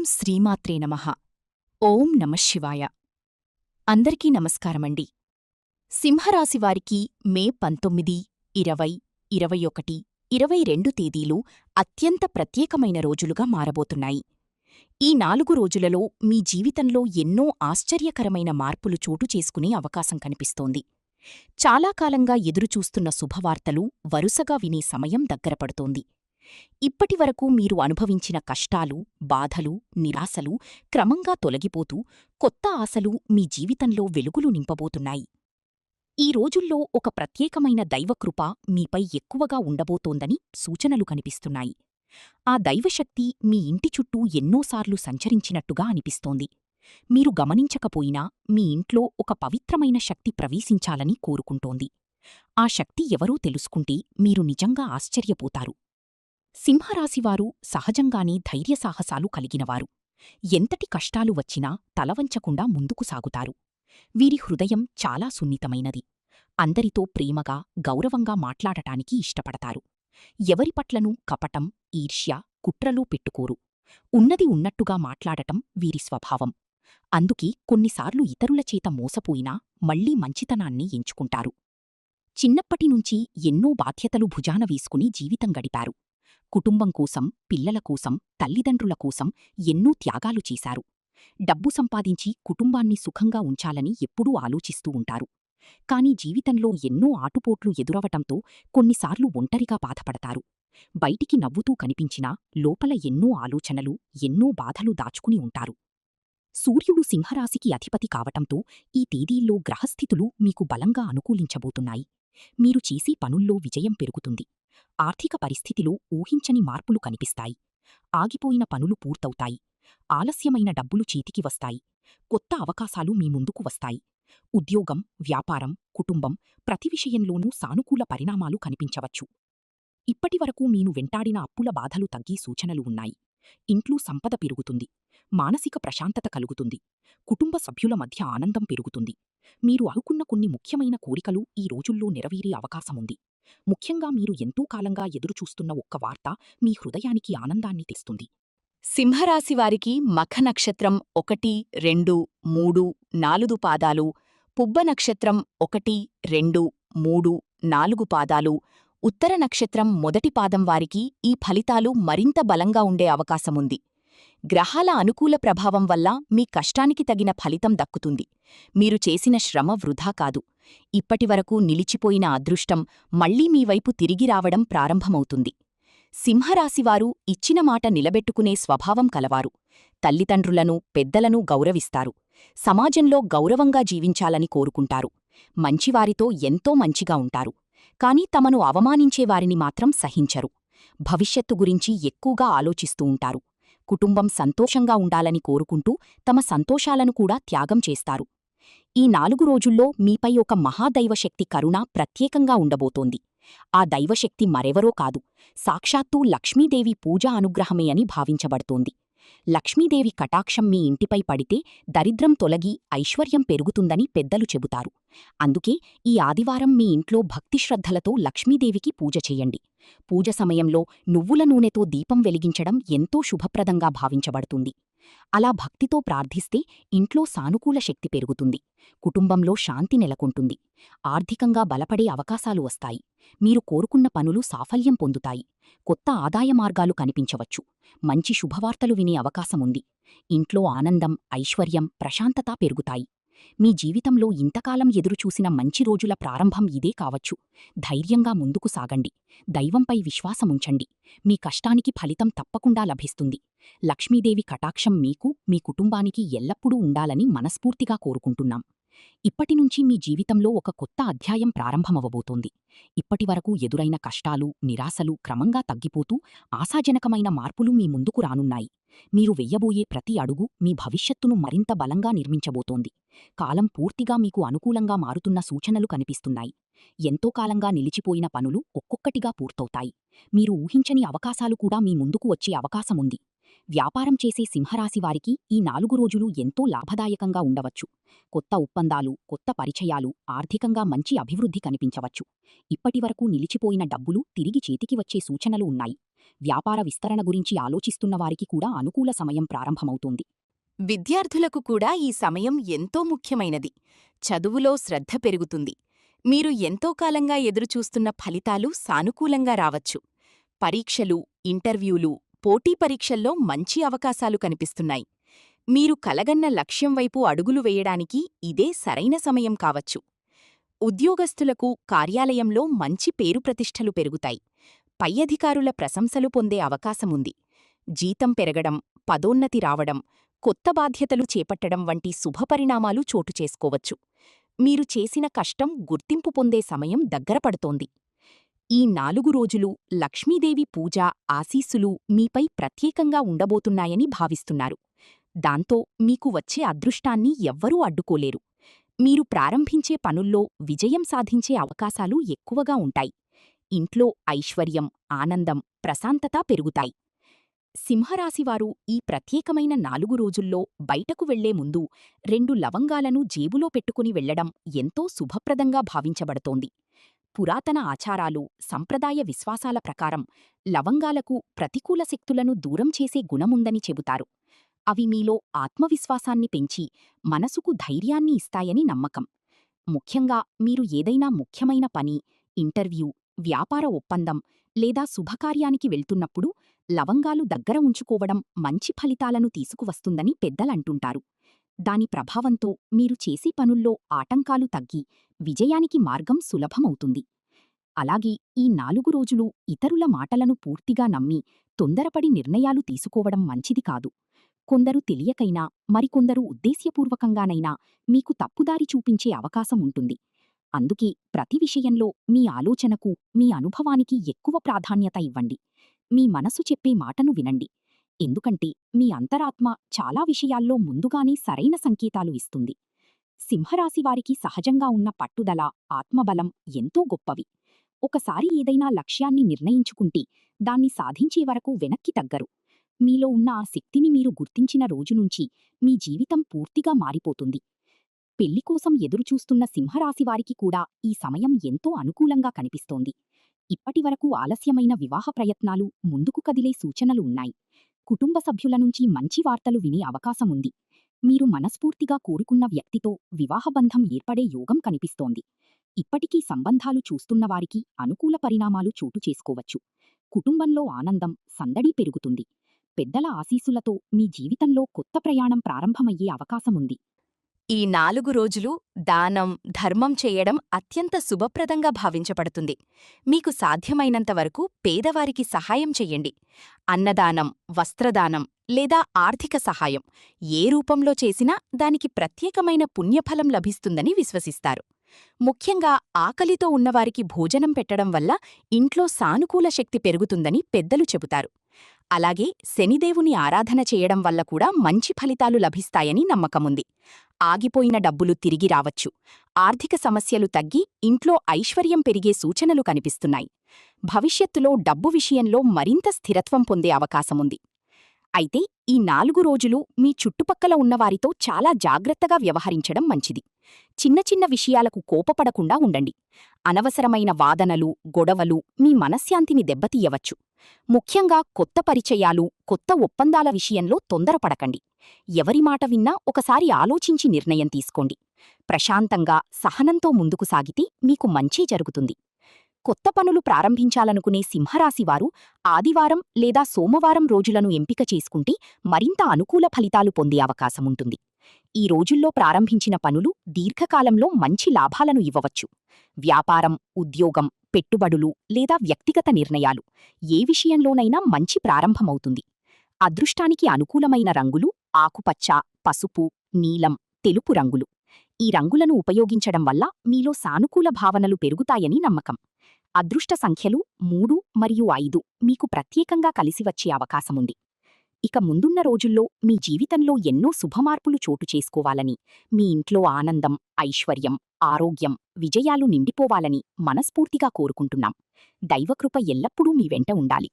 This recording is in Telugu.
శ్రీమాత్రే నమః. ఓం నమఃశివాయ. అందరికీ నమస్కారమండి. సింహరాశివారికి మే 19, 20, 21, 22 తేదీలు అత్యంత ప్రత్యేకమైన రోజులుగా మారబోతున్నాయి. ఈ 4 రోజులలో మీ జీవితంలో ఎన్నో ఆశ్చర్యకరమైన మార్పులు చోటు చేసుకునే అవకాశం కనిపిస్తోంది. చాలా కాలంగా ఎదురుచూస్తున్న శుభవార్తలు వరుసగా వినే సమయం దగ్గరపడుతోంది. ఇప్పటివరకు మీరు అనుభవించిన కష్టాలు, బాధలు, నిరాశలు క్రమంగా తొలగిపోతూ కొత్త ఆశలు మీ జీవితంలో వెలుగులు నింపబోతున్నాయి. ఈ రోజుల్లో ఒక ప్రత్యేకమైన దైవకృప మీపై ఎక్కువగా ఉండబోతోందని సూచనలు కనిపిస్తున్నాయి. ఆ దైవశక్తి మీ ఇంటి చుట్టూ ఎన్నోసార్లు సంచరించినట్టుగా అనిపిస్తోంది. మీరు గమనించకపోయినా మీ ఇంట్లో ఒక పవిత్రమైన శక్తి ప్రవేశించాలని కోరుకుంటోంది. ఆ శక్తి ఎవరో తెలుసుకుంటే మీరు నిజంగా ఆశ్చర్యపోతారు. సింహరాశివారు సహజంగానే ధైర్యసాహసాలు కలిగినవారు. ఎంతటి కష్టాలు వచ్చినా తలవంచకుండా ముందుకు సాగుతారు. వీరి హృదయం చాలా సున్నితమైనది. అందరితో ప్రేమగా, గౌరవంగా మాట్లాడటానికి ఇష్టపడతారు. ఎవరిపట్లనూ కపటం, ఈర్ష్య, కుట్రలు పెట్టుకోరు. ఉన్నది ఉన్నట్టుగా మాట్లాడటం వీరి స్వభావం. అందుకే కొన్నిసార్లు ఇతరులచేత మోసపోయినా మళ్లీ మంచితనాన్ని ఎంచుకుంటారు. చిన్నప్పటినుంచి ఎన్నో బాధ్యతలు భుజాన వేసుకుని జీవితం గడిపారు. కుటుంబం కోసం, పిల్లల కోసం, తల్లిదండ్రుల కోసం ఎన్నో త్యాగాలు చేశారు. డబ్బు సంపాదించి కుటుంబాన్ని సుఖంగా ఉంచాలని ఎప్పుడూ ఆలోచిస్తూ ఉంటారు. కాని జీవితంలో ఎన్నో ఆటుపోట్లు ఎదురవటంతో కొన్నిసార్లు ఒంటరిగా బాధపడతారు. బయటికి నవ్వుతూ కనిపించినా లోపల ఎన్నో ఆలోచనలు, ఎన్నో బాధలు దాచుకుని ఉంటారు. సూర్యుడు సింహరాశికి అధిపతి కావటంతో ఈ తేదీల్లో గ్రహస్థితులు మీకు బలంగా అనుకూలించబోతున్నాయి. మీరు చేసే పనుల్లో విజయం పెరుగుతుంది. ఆర్థిక పరిస్థితిలో ఊహించని మార్పులు కనిపిస్తాయి. ఆగిపోయిన పనులు పూర్తవుతాయి. ఆలస్యమైన డబ్బులు చేతికి వస్తాయి. కొత్త అవకాశాలు మీ ముందుకు వస్తాయి. ఉద్యోగం, వ్యాపారం, కుటుంబం ప్రతి విషయంలోనూ సానుకూల పరిణామాలు కనిపించవచ్చు. ఇప్పటివరకు మీను వెంటాడిన అప్పుల బాధలు తగ్గే సూచనలు ఉన్నాయి. ఇంట్లో సంపద పెరుగుతుంది. మానసిక ప్రశాంతత కలుగుతుంది. కుటుంబ సభ్యుల మధ్య ఆనందం పెరుగుతుంది. మీరు అనుకున్న కొన్ని ముఖ్యమైన కోరికలు ఈ రోజుల్లో నెరవేరే అవకాశముంది. ముఖ్యంగా మీరు ఎంతో కాలంగా ఎదురుచూస్తున్న ఒక్క వార్త మీ హృదయానికి ఆనందాన్ని తెస్తుంది. సింహరాశివారికి మఖ నక్షత్రం 1, 2, 3, 4 పాదాలు, పుబ్బ నక్షత్రం 1, 2, 3, 4 పాదాలు, ఉత్తర నక్షత్రం మొదటి పాదం వారికి ఈ ఫలితాలు మరింత బలంగా ఉండే అవకాశముంది. గ్రహాల అనుకూల ప్రభావం వల్ల మీ కష్టానికి తగిన ఫలితం దక్కుతుంది. మీరు చేసిన శ్రమ వృధా కాదు. ఇప్పటివరకు నిలిచిపోయిన అదృష్టం మళ్లీ మీ వైపు తిరిగి రావడం ప్రారంభమవుతుంది. సింహరాశివారు ఇచ్చిన మాట నిలబెట్టుకునే స్వభావం కలవారు. తల్లిదండ్రులను, పెద్దలను గౌరవిస్తారు. సమాజంలో గౌరవంగా జీవించాలని కోరుకుంటారు. మంచివారితో ఎంతో మంచిగా ఉంటారు. కాని తమను అవమానించేవారిని మాత్రం సహించరు. భవిష్యత్తు గురించి ఎక్కువగా ఆలోచిస్తూ ఉంటారు. కుటుంబం సంతోషంగా ఉండాలని కోరుకుంటూ తమ సంతోషాలను కూడా త్యాగం చేస్తారు. ఈ 4 రోజుల్లో మీపై ఒక మహాదైవశక్తి కరుణ ప్రత్యేకంగా ఉండబోతోంది. ఆ దైవశక్తి మరెవరో కాదు, సాక్షాత్తూ లక్ష్మీదేవి పూజా అనుగ్రహమే అని భావించబడుతోంది. లక్ష్మీదేవి కటాక్షం మీ ఇంటిపై పడితే దరిద్రం తొలగి ఐశ్వర్యం పెరుగుతుందని పెద్దలు చెబుతారు. అందుకే ఈ ఆదివారం మీ ఇంట్లో భక్తిశ్రద్ధలతో లక్ష్మీదేవికి పూజ చెయ్యండి. పూజ సమయంలో నువ్వుల నూనెతో దీపం వెలిగించడం ఎంతో శుభప్రదంగా భావించబడుతుంది. అలా భక్తితో ప్రార్థిస్తే ఇంట్లో సానుకూల శక్తి పెరుగుతుంది. కుటుంబంలో శాంతి నెలకొంటుంది. ఆర్థికంగా బలపడే అవకాశాలు వస్తాయి. మీరు కోరుకున్న పనులు సాఫల్యం పొందుతాయి. కొత్త ఆదాయ మార్గాలు కనిపించవచ్చు. మంచి శుభవార్తలు వినే అవకాశముంది. ఇంట్లో ఆనందం, ఐశ్వర్యం, ప్రశాంతత పెరుగుతాయి. మీ జీవితంలో ఇంతకాలం ఎదురుచూసిన మంచి రోజుల ప్రారంభం ఇదే కావచ్చు. ధైర్యంగా ముందుకు సాగండి. దైవంపై విశ్వాసముంచండి. మీ కష్టానికి ఫలితం తప్పకుండా లభిస్తుంది. లక్ష్మీదేవి కటాక్షం మీకు, మీ కుటుంబానికి ఎల్లప్పుడూ ఉండాలని మనస్ఫూర్తిగా కోరుకుంటున్నాం. ఇప్పటినుంచి మీ జీవితంలో ఒక కొత్త అధ్యాయం ప్రారంభమవబోతోంది. ఇప్పటివరకు ఎదురైన కష్టాలు, నిరాశలు క్రమంగా తగ్గిపోతూ ఆశాజనకమైన మార్పులు మీ ముందుకు రానున్నాయి. మీరు వెయ్యబోయే ప్రతి అడుగు మీ భవిష్యత్తును మరింత బలంగా నిర్మించబోతోంది. కాలం పూర్తిగా మీకు అనుకూలంగా మారుతున్న సూచనలు కనిపిస్తున్నాయి. ఎంతో కాలంగా నిలిచిపోయిన పనులు ఒక్కొక్కటిగా పూర్తవుతాయి. మీరు ఊహించని అవకాశాలు కూడా మీ ముందుకు వచ్చే అవకాశముంది. వ్యాపారం చేసే సింహరాశి వారికి ఈ 4 రోజులు ఎంతో లాభదాయకంగా ఉండవచ్చు. కొత్త ఒప్పందాలు, కొత్త పరిచయాలు, ఆర్థికంగా మంచి అభివృద్ధి కనిపించవచ్చు. ఇప్పటివరకు నిలిచిపోయిన డబ్బులు తిరిగి చేతికి వచ్చే సూచనలు ఉన్నాయి. వ్యాపార విస్తరణ గురించి ఆలోచిస్తున్న వారికి కూడా అనుకూల సమయం ప్రారంభమవుతోంది. విద్యార్థులకు కూడా ఈ సమయం ఎంతో ముఖ్యమైనది. చదువులో శ్రద్ధ పెరుగుతుంది. మీరు ఎంతో కాలంగా ఎదురుచూస్తున్న ఫలితాలు సానుకూలంగా రావచ్చు. పరీక్షలు, ఇంటర్వ్యూలు, పోటీ పరీక్షల్లో మంచి అవకాశాలు కనిపిస్తున్నాయి. మీరు కలగన్న లక్ష్యం వైపు అడుగులు వేయడానికి ఇదే సరైన సమయం కావచ్చు. ఉద్యోగస్తులకు కార్యాలయంలో మంచి పేరుప్రతిష్టలు పెరుగుతాయి. పై అధికారుల ప్రశంసలు పొందే అవకాశముంది. జీతం పెరగడం, పదోన్నతి రావడం, కొత్త బాధ్యతలు చేపట్టడం వంటి శుభపరిణామాలు చోటు చేసుకోవచ్చు. మీరు చేసిన కష్టం గుర్తింపు పొందే సమయం దగ్గరపడుతోంది. ఈ 4 రోజులు లక్ష్మీదేవి పూజ, ఆశీస్సులు మీపై ప్రత్యేకంగా ఉండబోతున్నాయని భావిస్తున్నారు. దాంతో మీకు వచ్చే అదృష్టాన్ని ఎవ్వరూ అడ్డుకోలేరు. మీరు ప్రారంభించే పనుల్లో విజయం సాధించే అవకాశాలు ఎక్కువగా ఉంటాయి. ఇంట్లో ఐశ్వర్యం, ఆనందం, ప్రశాంతత పెరుగుతాయి. సింహరాశివారు ఈ ప్రత్యేకమైన 4 రోజుల్లో బయటకు వెళ్లే ముందు 2 లవంగాలను జేబులో పెట్టుకుని వెళ్లడం ఎంతో శుభప్రదంగా భావించబడుతోంది. పురాతన ఆచారాలు, సంప్రదాయ విశ్వాసాల ప్రకారం లవంగాలకు ప్రతికూల శక్తులను దూరం చేసే గుణముందని చెబుతారు. అవి మీలో ఆత్మవిశ్వాసాన్ని పెంచి మనసుకు ధైర్యాన్ని ఇస్తాయని నమ్మకం. ముఖ్యంగా మీరు ఏదైనా ముఖ్యమైన పని, ఇంటర్వ్యూ, వ్యాపార ఒప్పందం లేదా శుభకార్యానికి వెళ్తున్నప్పుడు లవంగాలు దగ్గర ఉంచుకోవడం మంచి ఫలితాలను తీసుకువస్తుందని పెద్దలంటుంటారు. దాని ప్రభావంతో మీరు చేసే పనుల్లో ఆటంకాలు తగ్గి విజయానికి మార్గం సులభమవుతుంది. అలాగే ఈ 4 రోజులు ఇతరుల మాటలను పూర్తిగా నమ్మి తొందరపడి నిర్ణయాలు తీసుకోవడం మంచిది కాదు. కొందరు తెలియకైనా, మరికొందరు ఉద్దేశ్యపూర్వకంగానైనా మీకు తప్పుదారి చూపించే అవకాశం ఉంటుంది. అందుకే ప్రతి విషయంలో మీ ఆలోచనకు, మీ అనుభవానికి ఎక్కువ ప్రాధాన్యత ఇవ్వండి. మీ మనసు చెప్పే మాటను వినండి. ఎందుకంటే మీ అంతరాత్మ చాలా విషయాల్లో ముందుగానే సరైన సంకేతాలు ఇస్తుంది. సింహరాశివారికి సహజంగా ఉన్న పట్టుదల, ఆత్మబలం ఎంతో గొప్పవి. ఒకసారి ఏదైనా లక్ష్యాన్ని నిర్ణయించుకుంటే దాన్ని సాధించే వరకు వెనక్కి తగ్గరు. మీలో ఉన్న ఆ శక్తిని మీరు గుర్తించిన రోజునుంచి మీ జీవితం పూర్తిగా మారిపోతుంది. పెళ్లికోసం ఎదురుచూస్తున్న సింహరాశివారికి కూడా ఈ సమయం ఎంతో అనుకూలంగా కనిపిస్తోంది. ఇప్పటివరకు ఆలస్యమైన వివాహ ప్రయత్నాలు ముందుకు కదిలే సూచనలు ఉన్నాయి. కుటుంబ సభ్యుల నుంచి మంచి వార్తలు వినే అవకాశముంది. మీరు మనస్ఫూర్తిగా కోరుకున్న వ్యక్తితో వివాహబంధం ఏర్పడే యోగం కనిపిస్తోంది. ఇప్పటికీ సంబంధాలు చూస్తున్నవారికి అనుకూల పరిణామాలు చోటు చేసుకోవచ్చు. కుటుంబంలో ఆనందం, సందడి పెరుగుతుంది. పెద్దల ఆశీస్సులతో మీ జీవితంలో కొత్త ప్రయాణం ప్రారంభమయ్యే అవకాశముంది. ఈ 4 రోజులు దానం, ధర్మం చేయడం అత్యంత శుభప్రదంగా భావించబడుతుంది. మీకు సాధ్యమైనంతవరకు పేదవారికి సహాయం చెయ్యండి. అన్నదానం, వస్త్రదానం లేదా ఆర్థిక సహాయం ఏ రూపంలో చేసినా దానికి ప్రత్యేకమైన పుణ్యఫలం లభిస్తుందని విశ్వసిస్తారు. ముఖ్యంగా ఆకలితో ఉన్నవారికి భోజనం పెట్టడం వల్ల ఇంట్లో సానుకూల శక్తి పెరుగుతుందని పెద్దలు చెబుతారు. అలాగే శనిదేవుని ఆరాధన చేయడం వల్ల కూడా మంచి ఫలితాలు లభిస్తాయని నమ్మకముంది. ఆగిపోయిన డబ్బులు తిరిగి రావచ్చు. ఆర్థిక సమస్యలు తగ్గి ఇంట్లో ఐశ్వర్యం పెరిగే సూచనలు కనిపిస్తున్నాయి. భవిష్యత్తులో డబ్బు విషయంలో మరింత స్థిరత్వం పొందే అవకాశముంది. అయితే ఈ 4 రోజులు మీ చుట్టుపక్కల ఉన్నవారితో చాలా జాగ్రత్తగా వ్యవహరించడం మంచిది. చిన్న చిన్న విషయాలకు కోపపడకుండా ఉండండి. అనవసరమైన వాదనలు, గొడవలు మీ మనశ్శాంతిని దెబ్బతీయవచ్చు. ముఖ్యంగా కొత్త పరిచయాలు, కొత్త ఒప్పందాల విషయంలో తొందరపడకండి. ఎవరి మాట విన్నా ఒకసారి ఆలోచించి నిర్ణయం తీసుకోండి. ప్రశాంతంగా, సహనంతో ముందుకు సాగితే మీకు మంచే జరుగుతుంది. కొత్త పనులు ప్రారంభించాలనుకునే సింహరాశివారు ఆదివారం లేదా సోమవారం రోజులను ఎంపిక చేసుకుంటే మరింత అనుకూల ఫలితాలు పొందే అవకాశముంటుంది. ఈ రోజుల్లో ప్రారంభించిన పనులు దీర్ఘకాలంలో మంచి లాభాలను ఇవ్వవచ్చు. వ్యాపారం, ఉద్యోగం, పెట్టుబడులు లేదా వ్యక్తిగత నిర్ణయాలు ఏ విషయంలోనైనా మంచి ప్రారంభమవుతుంది. అదృష్టానికి అనుకూలమైన రంగులు ఆకుపచ్చ, పసుపు, నీలం, తెలుపు రంగులు. ఈ రంగులను ఉపయోగించడం వల్ల మీలో సానుకూల భావనలు పెరుగుతాయని నమ్మకం. అదృష్ట సంఖ్యలు 3 మరియు 5 మీకు ప్రత్యేకంగా కలిసివచ్చే అవకాశముంది. ఇక ముందున్న రోజుల్లో మీ జీవితంలో ఎన్నో శుభమార్పులు చోటు చేసుకోవాలని, మీ ఇంట్లో ఆనందం, ఐశ్వర్యం, ఆరోగ్యం, విజయాలు నిండిపోవాలని మనస్ఫూర్తిగా కోరుకుంటున్నాం. దైవకృప ఎల్లప్పుడూ మీ వెంట ఉండాలి.